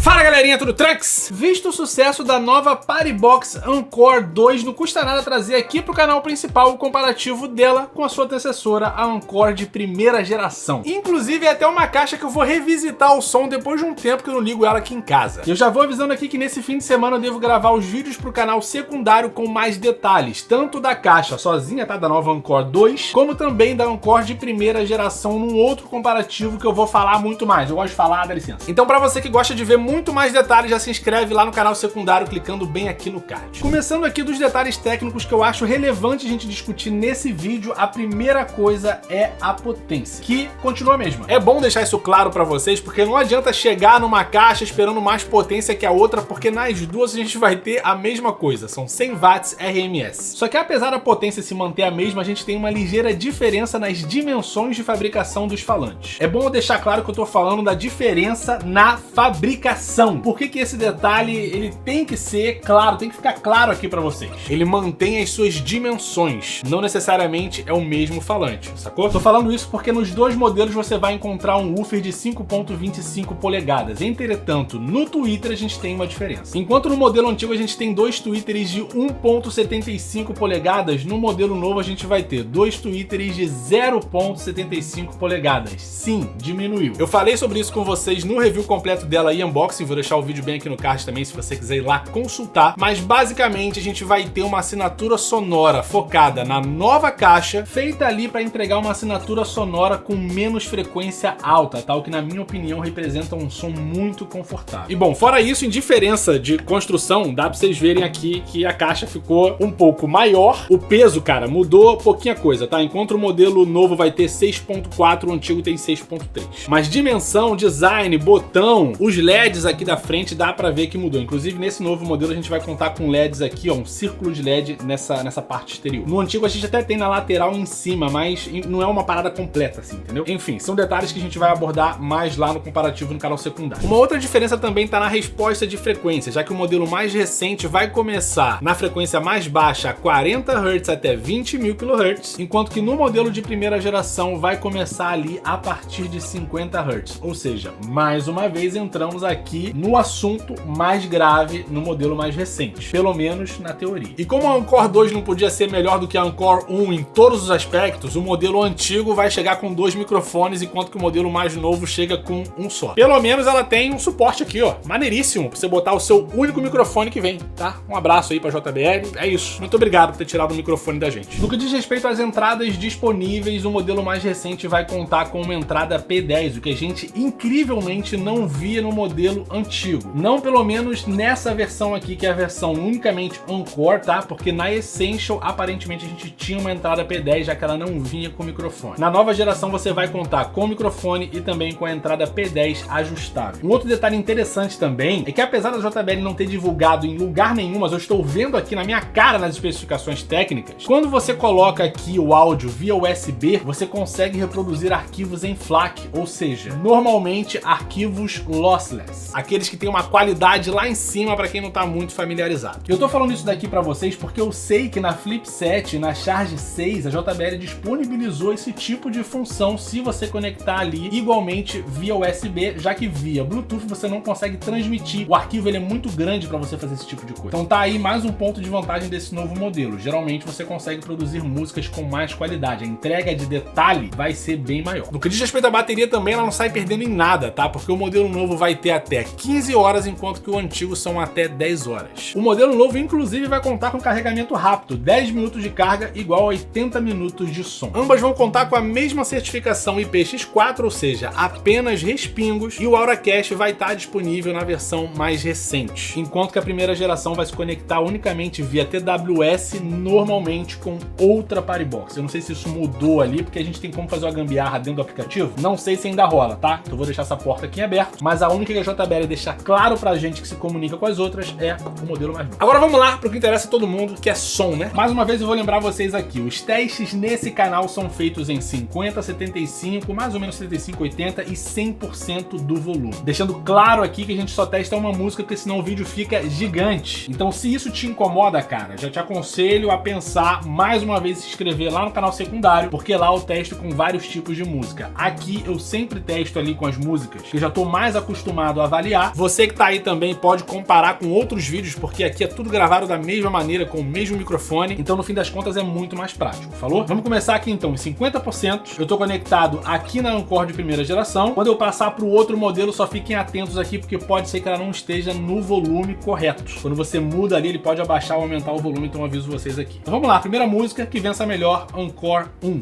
Fala galerinha, tudo tranks? Visto o sucesso da nova Party Box Encore 2, não custa nada trazer aqui pro canal principal o comparativo dela com a sua antecessora, a Encore de primeira geração. Inclusive é até uma caixa que eu vou revisitar o som depois de um tempo que eu não ligo ela aqui em casa. Eu já vou avisando aqui que nesse fim de semana eu devo gravar os vídeos pro canal secundário com mais detalhes, tanto da caixa sozinha, tá, da nova Encore 2, como também da Encore de primeira geração num outro comparativo que eu vou falar muito mais. Eu gosto de falar, dá licença. Então pra você que gosta de ver muito mais detalhes, já se inscreve lá no canal secundário clicando bem aqui no card. Começando aqui dos detalhes técnicos que eu acho relevante a gente discutir nesse vídeo, a primeira coisa é a potência, que continua a mesma. É bom deixar isso claro pra vocês, porque não adianta chegar numa caixa esperando mais potência que a outra, porque nas duas a gente vai ter a mesma coisa, são 100 watts RMS. Só que apesar da potência se manter a mesma, a gente tem uma ligeira diferença nas dimensões de fabricação dos falantes. É bom deixar claro que eu tô falando da diferença na fabricação. Por que esse detalhe ele tem que ser claro, tem que ficar claro aqui pra vocês? Ele mantém as suas dimensões, não necessariamente é o mesmo falante, sacou? Tô falando isso porque nos dois modelos você vai encontrar um woofer de 5.25 polegadas. Entretanto, no tweeter a gente tem uma diferença. Enquanto no modelo antigo a gente tem dois tweeters de 1.75 polegadas, no modelo novo a gente vai ter dois tweeters de 0.75 polegadas. Sim, diminuiu. Eu falei sobre isso com vocês no review completo dela e unboxing, vou deixar o vídeo bem aqui no card também se você quiser ir lá consultar, mas basicamente a gente vai ter uma assinatura sonora focada na nova caixa, feita ali para entregar uma assinatura sonora com menos frequência alta, tá? O que na minha opinião representa um som muito confortável. E bom, fora isso, em diferença de construção, dá pra vocês verem aqui que a caixa ficou um pouco maior, o peso, cara, mudou pouquinha coisa, tá? Enquanto o modelo novo vai ter 6.4, o antigo tem 6.3. Mas dimensão, design, botão, os LEDs aqui da frente dá pra ver que mudou. Inclusive nesse novo modelo a gente vai contar com LEDs aqui, ó, um círculo de LED nessa parte exterior. No antigo a gente até tem na lateral em cima, mas não é uma parada completa assim, entendeu? Enfim, são detalhes que a gente vai abordar mais lá no comparativo no canal secundário. Uma outra diferença também tá na resposta de frequência, já que o modelo mais recente vai começar na frequência mais baixa a 40 Hz até 20.000 kHz, enquanto que no modelo de primeira geração vai começar ali a partir de 50 Hz. Ou seja, mais uma vez entramos aqui no assunto mais grave no modelo mais recente, pelo menos na teoria. E como a Encore 2 não podia ser melhor do que a Encore 1 em todos os aspectos, o modelo antigo vai chegar com 2 microfones, enquanto que o modelo mais novo chega com um só. Pelo menos ela tem um suporte aqui, ó, maneiríssimo, pra você botar o seu único microfone que vem, tá? Um abraço aí pra JBL, é isso. Muito obrigado por ter tirado o microfone da gente. No que diz respeito às entradas disponíveis, o modelo mais recente vai contar com uma entrada P10, o que a gente incrivelmente não via no modelo antigo. Não pelo menos nessa versão aqui, que é a versão unicamente Encore, tá? Porque na Essential, aparentemente, a gente tinha uma entrada P10, já que ela não vinha com microfone. Na nova geração, você vai contar com microfone e também com a entrada P10 ajustável. Um outro detalhe interessante também é que, apesar da JBL não ter divulgado em lugar nenhum, mas eu estou vendo aqui na minha cara nas especificações técnicas, quando você coloca aqui o áudio via USB, você consegue reproduzir arquivos em FLAC, ou seja, normalmente arquivos lossless, aqueles que têm uma qualidade lá em cima para quem não tá muito familiarizado. Eu tô falando isso daqui para vocês porque eu sei que na Flip 7 e na Charge 6 a JBL disponibilizou esse tipo de função se você conectar ali igualmente via USB, já que via Bluetooth você não consegue transmitir. O arquivo ele é muito grande para você fazer esse tipo de coisa. Então tá aí mais um ponto de vantagem desse novo modelo. Geralmente você consegue produzir músicas com mais qualidade. A entrega de detalhe vai ser bem maior. No que diz respeito à bateria também, ela não sai perdendo em nada, tá? Porque o modelo novo vai ter até 15 horas, enquanto que o antigo são até 10 horas. O modelo novo, inclusive, vai contar com carregamento rápido, 10 minutos de carga igual a 80 minutos de som. Ambas vão contar com a mesma certificação IPX4, ou seja, apenas respingos, e o Auracache vai estar disponível na versão mais recente, enquanto que a primeira geração vai se conectar unicamente via TWS, normalmente com outra Party Box. Eu não sei se isso mudou ali, porque a gente tem como fazer uma gambiarra dentro do aplicativo. Não sei se ainda rola, tá? Então eu vou deixar essa porta aqui em aberto, mas a única que a JBL deixa claro pra gente que se comunica com as outras é o modelo mais novo. Agora vamos lá pro que interessa a todo mundo, que é som, né? Mais uma vez eu vou lembrar vocês aqui, os testes nesse canal são feitos em 50, 75, mais ou menos 75, 80 e 100% do volume. Deixando claro aqui que a gente só testa uma música, porque senão o vídeo fica gigante. Então se isso te incomoda, cara, já te aconselho a pensar mais uma vez em se inscrever lá no canal secundário, porque lá eu testo com vários tipos de música. Aqui eu sempre testo ali com as músicas que eu já tô mais acostumado a avaliar, avaliar. Você que tá aí também pode comparar com outros vídeos, porque aqui é tudo gravado da mesma maneira, com o mesmo microfone, então no fim das contas é muito mais prático, falou? Vamos começar aqui então em 50%, eu tô conectado aqui na Anchor de primeira geração. Quando eu passar para o outro modelo, só fiquem atentos aqui, porque pode ser que ela não esteja no volume correto. Quando você muda ali, ele pode abaixar ou aumentar o volume, então eu aviso vocês aqui. Então vamos lá, primeira música que vença melhor, Anchor 1.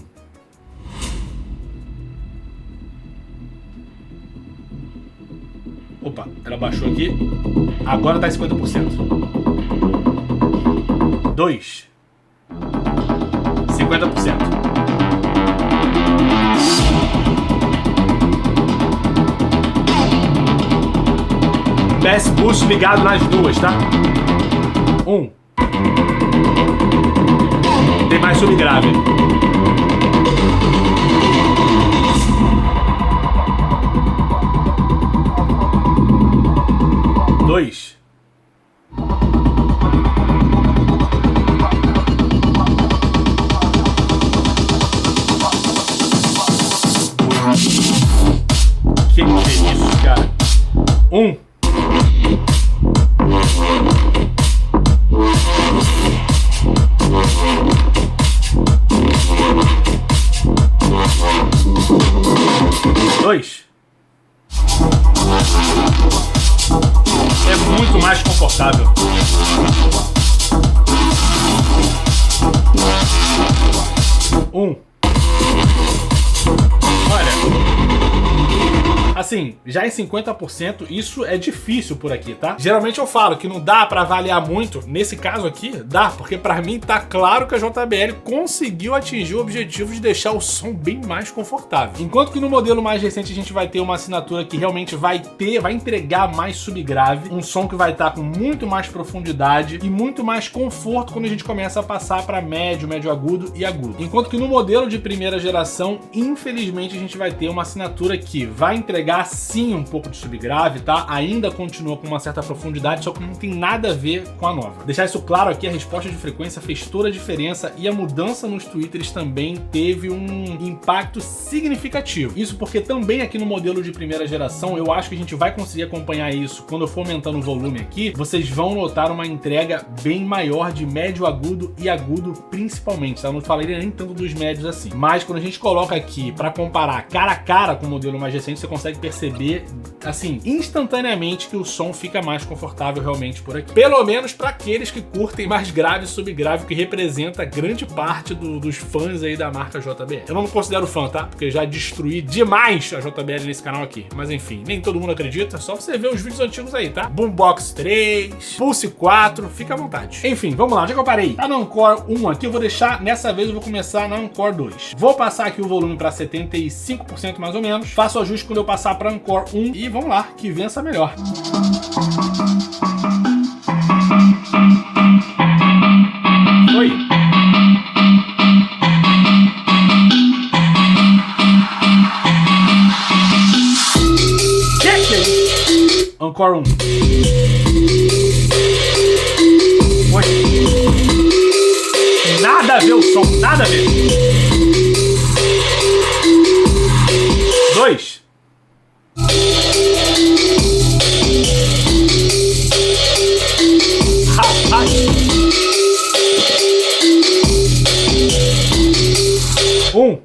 Opa, ela baixou aqui. Agora tá em 50%. 2. 50%. PS Boost ligado nas duas, tá? 1. Tem mais subgrave. 2. Que é isso, cara? 1. 2. É muito mais confortável. 1. Olha, assim, já em 50%, isso é difícil por aqui, tá? Geralmente eu falo que não dá pra avaliar muito. Nesse caso aqui, dá, porque pra mim tá claro que a JBL conseguiu atingir o objetivo de deixar o som bem mais confortável. Enquanto que no modelo mais recente a gente vai ter uma assinatura que realmente vai entregar mais subgrave, um som que vai estar com muito mais profundidade e muito mais conforto quando a gente começa a passar pra médio, médio agudo e agudo. Enquanto que no modelo de primeira geração, infelizmente a gente vai ter uma assinatura que vai entregar sim um pouco de subgrave, tá? Ainda continua com uma certa profundidade, só que não tem nada a ver com a nova. Deixar isso claro aqui, a resposta de frequência fez toda a diferença e a mudança nos tweeters também teve um impacto significativo. Isso porque também aqui no modelo de primeira geração, eu acho que a gente vai conseguir acompanhar isso quando eu for aumentando o volume aqui, vocês vão notar uma entrega bem maior de médio agudo e agudo principalmente, tá? Eu não falei nem tanto dos médios assim. Mas quando a gente coloca aqui para comparar cara a cara com o modelo mais recente, você consegue perceber, assim, instantaneamente que o som fica mais confortável realmente por aqui. Pelo menos para aqueles que curtem mais grave e subgrave, que representa grande parte dos fãs aí da marca JBL. Eu não me considero fã, tá? Porque já destruí demais a JBL nesse canal aqui. Mas enfim, nem todo mundo acredita, só você ver os vídeos antigos aí, tá? Boombox 3, Pulse 4, fica à vontade. Enfim, vamos lá, onde é que eu parei? Tá no Anchor 1 aqui, eu vou deixar, nessa vez eu vou começar na Anchor 2. Vou passar aqui o volume para 75% mais ou menos, faço o ajuste quando eu passar para Anchor 1 e vamos lá, que vença melhor. Foi. Que é isso? Anchor 1. Foi. Nada a ver o som, nada a ver. 2. Rapaz. 1.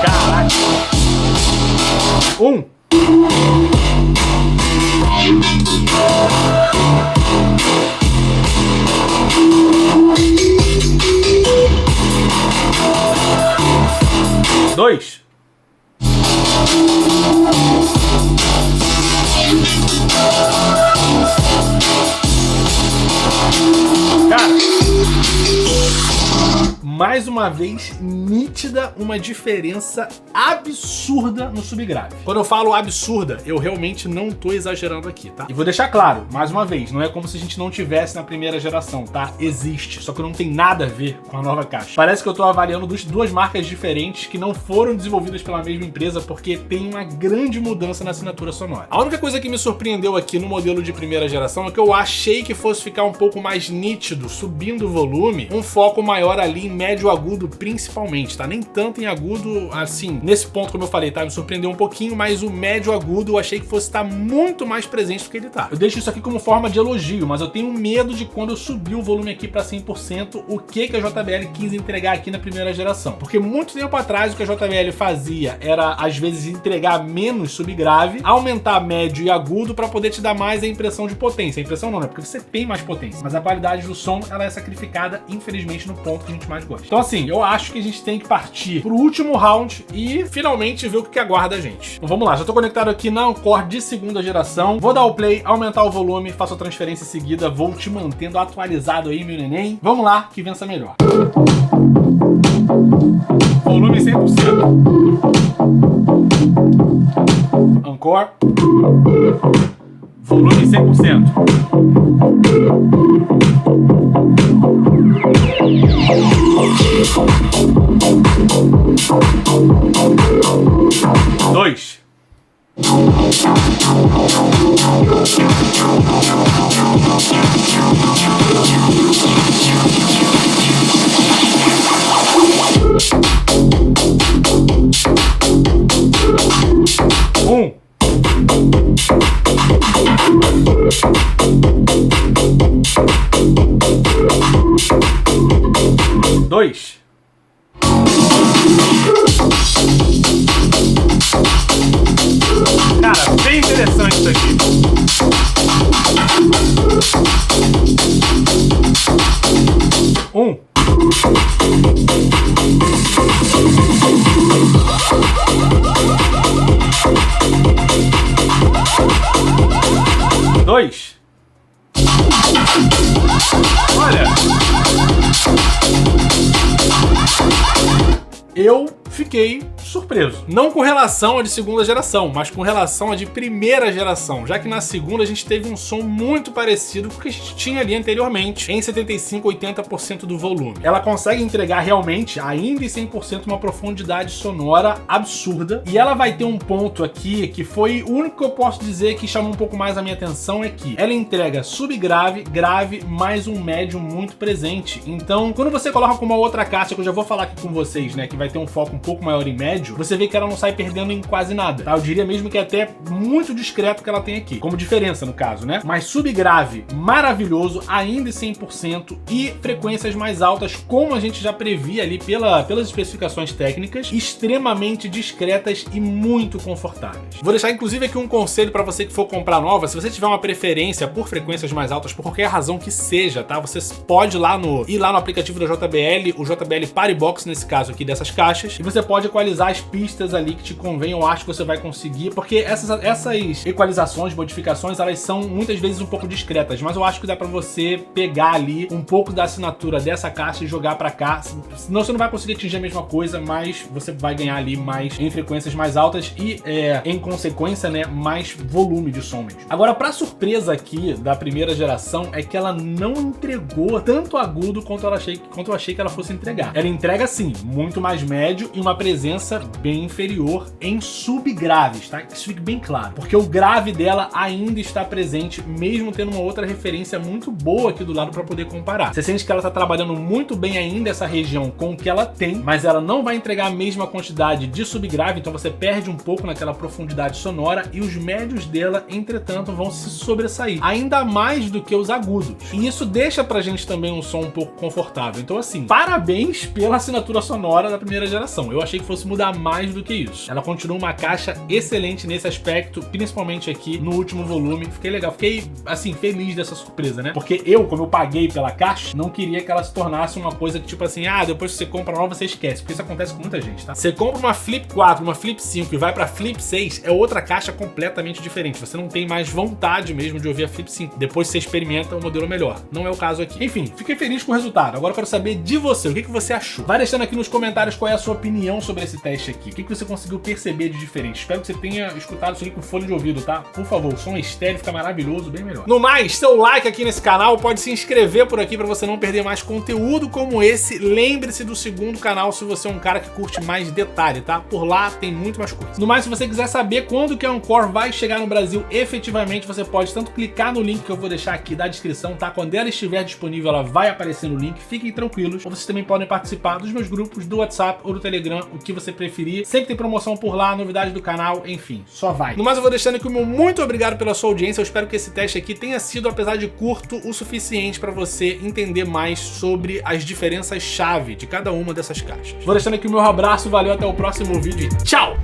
Caraca. 1. Dois. Cara, mais mais uma vez, nítida uma diferença absurda no subgrave. Quando eu falo absurda, eu realmente não tô exagerando aqui, tá? E vou deixar claro, mais uma vez, não é como se a gente não tivesse na primeira geração, tá? Existe, só que não tem nada a ver com a nova caixa. Parece que eu tô avaliando duas marcas diferentes que não foram desenvolvidas pela mesma empresa, porque tem uma grande mudança na assinatura sonora. A única coisa que me surpreendeu aqui no modelo de primeira geração é que eu achei que fosse ficar um pouco mais nítido, subindo o volume, um foco maior ali em médio agudo principalmente, tá? Nem tanto em agudo, assim, nesse ponto como eu falei, tá? Me surpreendeu um pouquinho, mas o médio agudo eu achei que fosse estar muito mais presente do que ele tá. Eu deixo isso aqui como forma de elogio, mas eu tenho medo de quando eu subir o volume aqui pra 100%, o que a JBL quis entregar aqui na primeira geração. Porque muito tempo atrás o que a JBL fazia era, às vezes, entregar menos subgrave, aumentar médio e agudo pra poder te dar mais a impressão de potência. A impressão não, né? Porque você tem mais potência, mas a qualidade do som, ela é sacrificada, infelizmente, no ponto que a gente mais gosta. Então, assim, eu acho que a gente tem que partir pro último round e finalmente ver o que aguarda a gente. Então vamos lá, já tô conectado aqui na Ancore de segunda geração. Vou dar o play, aumentar o volume, faço a transferência em seguida, vou te mantendo atualizado aí, meu neném. Vamos lá, que vença melhor. Volume 100%. Ancore. Volume 100%. Dois. Dois. Cara, bem interessante isso aqui. Dois. Olha. Eu fiquei surpreso. Não com relação à de segunda geração, mas com relação à de primeira geração, já que na segunda a gente teve um som muito parecido com o que a gente tinha ali anteriormente, em 75, 80% do volume. Ela consegue entregar realmente, ainda em 100%, uma profundidade sonora absurda, e ela vai ter um ponto aqui que foi o único que eu posso dizer que chamou um pouco mais a minha atenção, é que ela entrega subgrave, grave, mais um médio muito presente. Então, quando você coloca com uma outra caixa, que eu já vou falar aqui com vocês, né, que vai ter um foco um pouco maior em médio, você vê que ela não sai perdendo em quase nada, tá? Eu diria mesmo que é até muito discreto que ela tem aqui, como diferença no caso, né? Mas subgrave maravilhoso, ainda em 100%, e frequências mais altas, como a gente já previa ali pelas especificações técnicas, extremamente discretas e muito confortáveis. Vou deixar inclusive aqui um conselho para você que for comprar nova. Se você tiver uma preferência por frequências mais altas, por qualquer razão que seja, tá? Você pode ir lá no aplicativo da JBL, o JBL Party Box nesse caso aqui dessas caixas, e você pode equalizar as pistas ali que te convém. Eu acho que você vai conseguir, porque essas equalizações, modificações, elas são muitas vezes um pouco discretas, mas eu acho que dá pra você pegar ali um pouco da assinatura dessa caixa e jogar pra cá, senão você não vai conseguir atingir a mesma coisa, mas você vai ganhar ali mais em frequências mais altas e, em consequência, né, mais volume de som mesmo. Agora, pra surpresa aqui da primeira geração, é que ela não entregou tanto agudo quanto eu achei que ela fosse entregar. Ela entrega, sim, muito mais médio e uma presença bem inferior em subgraves, tá? Que isso fique bem claro, porque o grave dela ainda está presente, mesmo tendo uma outra referência muito boa aqui do lado para poder comparar. Você sente que ela está trabalhando muito bem ainda essa região com o que ela tem, mas ela não vai entregar a mesma quantidade de subgrave, então você perde um pouco naquela profundidade sonora, e os médios dela, entretanto, vão se sobressair, ainda mais do que os agudos. E isso deixa pra gente também um som um pouco confortável. Então, assim, parabéns pela assinatura sonora da primeira geração. não, eu achei que fosse mudar mais do que isso. Ela continua uma caixa excelente nesse aspecto, principalmente aqui no último volume. Fiquei legal, fiquei, assim, feliz dessa surpresa, né? Porque eu, como eu paguei pela caixa, não queria que ela se tornasse uma coisa que, tipo assim, depois que você compra nova, você esquece. Porque isso acontece com muita gente, tá? Você compra uma Flip 4, uma Flip 5 e vai pra Flip 6, é outra caixa completamente diferente. Você não tem mais vontade mesmo de ouvir a Flip 5. Depois você experimenta um modelo melhor. Não é o caso aqui. Enfim, fiquei feliz com o resultado. Agora eu quero saber de você. O que você achou? Vai deixando aqui nos comentários qual é a sua opinião sobre esse teste aqui. O que você conseguiu perceber de diferente? Espero que você tenha escutado isso aqui com fone de ouvido, tá? Por favor, o som estéreo fica maravilhoso, bem melhor. No mais, seu like aqui nesse canal, pode se inscrever por aqui pra você não perder mais conteúdo como esse. Lembre-se do segundo canal se você é um cara que curte mais detalhe, tá? Por lá tem muito mais coisa. No mais, se você quiser saber quando que a Anchor vai chegar no Brasil efetivamente, você pode tanto clicar no link que eu vou deixar aqui da descrição, tá? Quando ela estiver disponível, ela vai aparecer no link. Fiquem tranquilos. Ou vocês também podem participar dos meus grupos do WhatsApp ou do Telegram, o que você preferir. Sempre tem promoção por lá, novidade do canal, enfim, só vai. No mais, eu vou deixando aqui o meu muito obrigado pela sua audiência. Eu espero que esse teste aqui tenha sido, apesar de curto, o suficiente para você entender mais sobre as diferenças-chave de cada uma dessas caixas. Vou deixando aqui o meu abraço, valeu, até o próximo vídeo e tchau!